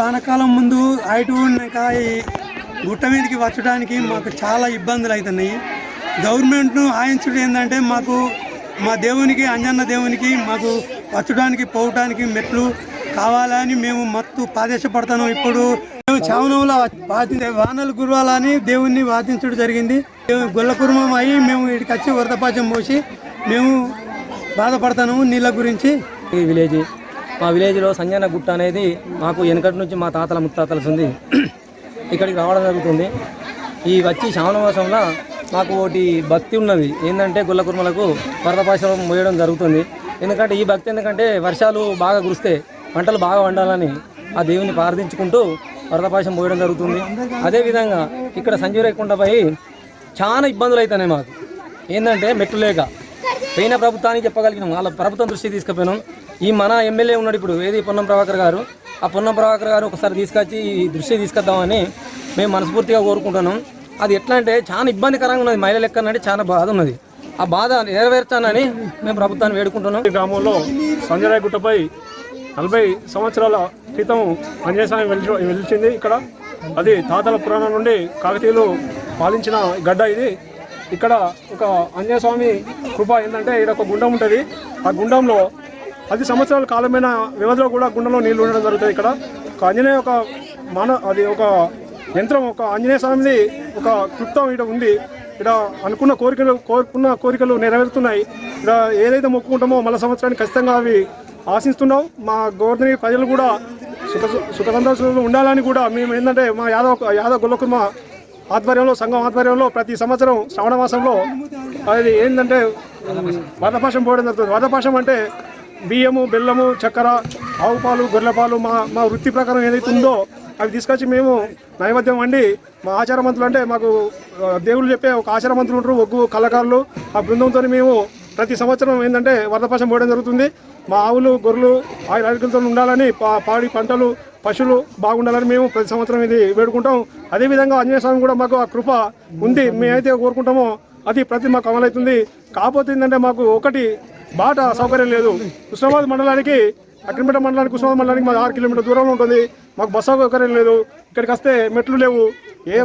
వానకాలం ముందు హైట్ ఉన్నాక ఈ గుట్ట మీదకి వచ్చడానికి మాకు చాలా ఇబ్బందులు అవుతున్నాయి. గవర్నమెంట్ను ఆయించడం ఏంటంటే మాకు మా దేవునికి అంజన్న దేవునికి మాకు వచ్చడానికి పోవటానికి మెట్లు కావాలని మేము మత్తు ఆదేశపడతాను. ఇప్పుడు మేము చావనంలో వానలు గురవాలని దేవుణ్ణి వాదించడం జరిగింది. గొల్ల కుర్మం అయ్యి మేము ఇక్కడికి వచ్చి వరదపాచం పోసి మేము బాధపడతాను నీళ్ళ గురించి. ఈ విలేజ్ మా విలేజ్లో సంజన గుట్ట అనేది మాకు వెనకటి నుంచి మా తాతల ముత్తాతలు ఉంది. ఇక్కడికి రావడం జరుగుతుంది. ఈ వచ్చి శ్రావణ మాసంలో మాకు ఒకటి భక్తి ఉన్నది. ఏంటంటే గొల్ల కుర్మలకు వరదపాచం మోయడం జరుగుతుంది. ఎందుకంటే ఈ భక్తి ఎందుకంటే వర్షాలు బాగా కురిస్తే పంటలు బాగా వండాలని ఆ దేవుని ప్రార్థించుకుంటూ వరదపాచం పోయడం జరుగుతుంది. అదేవిధంగా ఇక్కడ సంజీవరేకుండపై చాలా ఇబ్బందులు అవుతున్నాయి మాకు. ఏంటంటే మెట్లు లేక పోయిన ప్రభుత్వానికి చెప్పగలిగినాం, వాళ్ళ ప్రభుత్వం దృష్టి తీసుకుపోయినాం. ఈ మన ఎమ్మెల్యే ఉన్నాడు ఇప్పుడు ఏది పొన్నం ప్రభాకర్ గారు, ఆ పొన్నం ప్రభాకర్ గారు ఒకసారి తీసుకొచ్చి ఈ దృష్టి తీసుకొద్దామని మేము మనస్ఫూర్తిగా కోరుకుంటున్నాం. అది ఎట్లా అంటే చాలా ఇబ్బందికరంగా ఉన్నది. మహిళలు ఎక్కడంటే చాలా బాధ ఉన్నది. ఆ బాధ నెరవేర్చానని మేము ప్రభుత్వాన్ని వేడుకుంటున్నాం. ఈ గ్రామంలో సంజయ్ గుట్టపై 40 సంవత్సరాల క్రితం ఆంజనేయస్వామి వెలిచింది. ఇక్కడ అది తాతల పురాణం నుండి కాకతీయులు పాలించిన గడ్డ ఇది. ఇక్కడ ఒక ఆంజనేయస్వామి కృప ఏంటంటే ఇక్కడ ఒక గుండం ఉంటుంది. ఆ గుండంలో 10 సంవత్సరాల కాలమైన వ్యవధిలో కూడా గుండంలో నీళ్లు ఉండడం జరుగుతుంది. ఇక్కడ ఒక ఆంజనేయ అది ఒక యంత్రం, ఒక ఆంజనేయ స్వామిది ఒక క్లుప్తం ఇక్కడ ఉంది. ఇక్కడ కోరుకున్న కోరికలు నెరవేరుతున్నాయి. ఇక్కడ ఏదైతే మొక్కుకుంటామో మళ్ళీ సంవత్సరానికి ఖచ్చితంగా అవి ఆశిస్తున్నాం. మా గవర్నమెంట్ ప్రజలు కూడా సుఖ సంతోషాలు ఉండాలని కూడా మేము ఏంటంటే మా యాదవ్ గొల్ల కుర్మ ఆధ్వర్యంలో సంఘం ఆధ్వర్యంలో ప్రతి సంవత్సరం శ్రావణ మాసంలో అది ఏంటంటే వరదపాశం పోవడం జరుగుతుంది. వరదపాశం అంటే బియ్యము, బెల్లము, చక్కెర, ఆవు పాలు, గొర్రెల పాలు మా వృత్తి ప్రకారం ఏదైతే ఉందో అవి తీసుకొచ్చి మేము నైవేద్యం వండి మా ఆచారమంతులు అంటే మాకు దేవుళ్ళు చెప్పే ఒక ఆచారమంతులు ఉంటారు, ఒగ్గు కళాకారులు. ఆ బృందంతో మేము ప్రతి సంవత్సరం ఏంటంటే వరదపాశం పోవడం జరుగుతుంది. మా ఆవులు, గొర్రెలు ఆరోగ్యంతో ఉండాలని, పాడి పంటలు, పశువులు బాగుండాలని మేము ప్రతి సంవత్సరం ఇది వేడుకుంటాం. అదేవిధంగా ఆంజనేయ స్వామి కూడా మాకు ఆ కృప ఉంది. మేమైతే కోరుకుంటామో అది ప్రతి మాకు అమలవుతుంది. కాకపోతే ఏంటంటే మాకు ఒకటి బాట సౌకర్యం లేదు. కృష్ణాబాద్ మండలానికి, అక్కింపేట మండలానికి, కృష్ణాబాద్ మండలానికి మాకు 6 కిలోమీటర్ల దూరంలో ఉంటుంది. మాకు బస్సు సౌకర్యం లేదు. ఇక్కడికి వస్తే మెట్లు లేవు.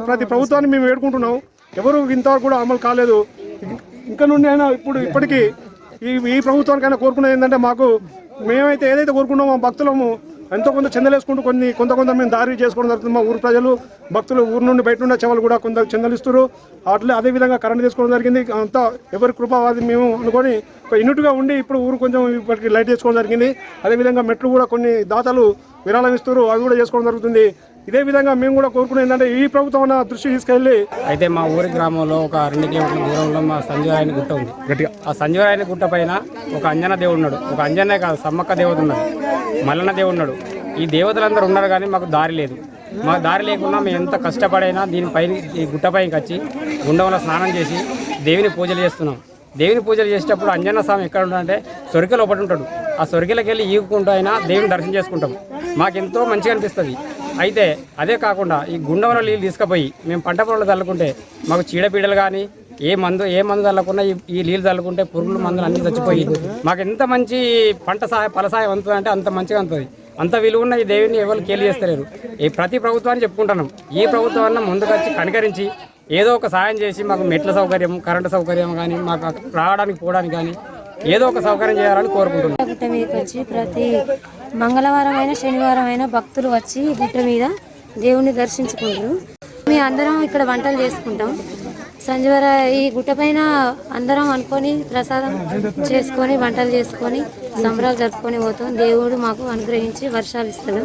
ప్రతి ప్రభుత్వాన్ని మేము వేడుకుంటున్నాం. ఎవరు ఇంతవరకు కూడా అమలు కాలేదు. ఇంకా నుండి అయినా ఇప్పటికీ ఈ ప్రభుత్వానికైనా కోరుకునేది ఏంటంటే మాకు మేమైతే ఏదైతే కోరుకున్నామో భక్తులము ఎంతో కొంత చెందలేసుకుంటూ కొంత మేము దారి చేసుకోవడం జరుగుతుంది. మా ఊరు ప్రజలు భక్తులు ఊరు నుండి బయట నుండి వచ్చేవాళ్ళు కూడా కొంత చెందలిస్తారు. అదేవిధంగా కరెంట్ తీసుకోవడం జరిగింది. అంతా ఎవరి కృపావాది మేము అనుకొని ఒక యూనిట్గా ఉండి ఇప్పుడు ఊరు కొంచెం ఇప్పటికి లైట్ చేసుకోవడం జరిగింది. అదేవిధంగా మెట్లు కూడా కొన్ని దాతలు విరాళం ఇస్తారు, అవి కూడా చేసుకోవడం జరుగుతుంది. ఇదే విధంగా మేము కూడా కోరుకునేది ఏంటంటే ఈ ప్రభుత్వం దృష్టి తీసుకెళ్ళి అయితే మా ఊరి గ్రామంలో ఒక 2 కిలోమీటర్ల దూరంలో మా సంజీవరాయని గుట్ట ఉంది. ఆ సంజీవరాయని గుట్ట పైన ఒక అంజన దేవుడు ఉన్నాడు. ఒక అంజనే కాదు, సమ్మక్క దేవత ఉన్నది, మల్లన్న దేవుడు ఉన్నాడు. ఈ దేవతలందరూ ఉన్నారు కానీ మాకు దారి లేదు. మాకు దారి లేకుండా మేము ఎంత కష్టపడైనా దీనిపైన ఈ గుట్టపైకి వచ్చి గుండంలో స్నానం చేసి దేవుని పూజలు చేస్తున్నాం. దేవుని పూజలు చేసేటప్పుడు అంజన్న స్వామి ఎక్కడ ఉంటాడంటే సొరికలు ఒకటి ఉంటాడు. ఆ సొరికలకి వెళ్ళి ఈగుకుంటూ అయినా దేవుని దర్శనం చేసుకుంటాం. మాకెంతో మంచిగా అనిపిస్తుంది. అయితే అదే కాకుండా ఈ గుండంలో నీళ్ళు తీసుకుపోయి మేము పంట పొలాలు చల్లుకుంటే మాకు చీడపీడలు కానీ ఏ మందు చల్లకుండా ఈ నీళ్ళు చల్లుకుంటే పురుగులు మందులు అన్నీ చచ్చిపోయి మాకు ఎంత మంచి ఫలసాయం అందుతుంది అంటే అంత మంచిగా అందుతుంది. అంత విలువ ఉన్న ఈ దేవుని ఎవరు కేలి చేస్తలేరు. ఈ ప్రతి ప్రభుత్వాన్ని చెప్పుకుంటున్నాం. ఈ ప్రభుత్వాన్ని ముందుకొచ్చి కనికరించి ఏదో ఒక సాయం చేసి మాకు మెట్ల సౌకర్యం, కరెంటు సౌకర్యం కానీ మాకు రావడానికి పోవడానికి కానీ ఏదో ఒక సౌకర్యం చేయాలని కోరుకుంటున్నాం. గుట్ట మీదకి వచ్చి ప్రతి మంగళవారం అయినా శనివారం అయినా భక్తులు వచ్చి గుట్ట మీద దేవుణ్ణి దర్శించుకుంటారు. మేము అందరం ఇక్కడ వంటలు చేసుకుంటాం. ఈ గుట్ట పైన అందరం అనుకొని ప్రసాదం చేసుకొని వంటలు చేసుకొని సంబరాలు జరుపుకొని పోతాం. దేవుడు మాకు అనుగ్రహించి వర్షాలు ఇస్తాడు.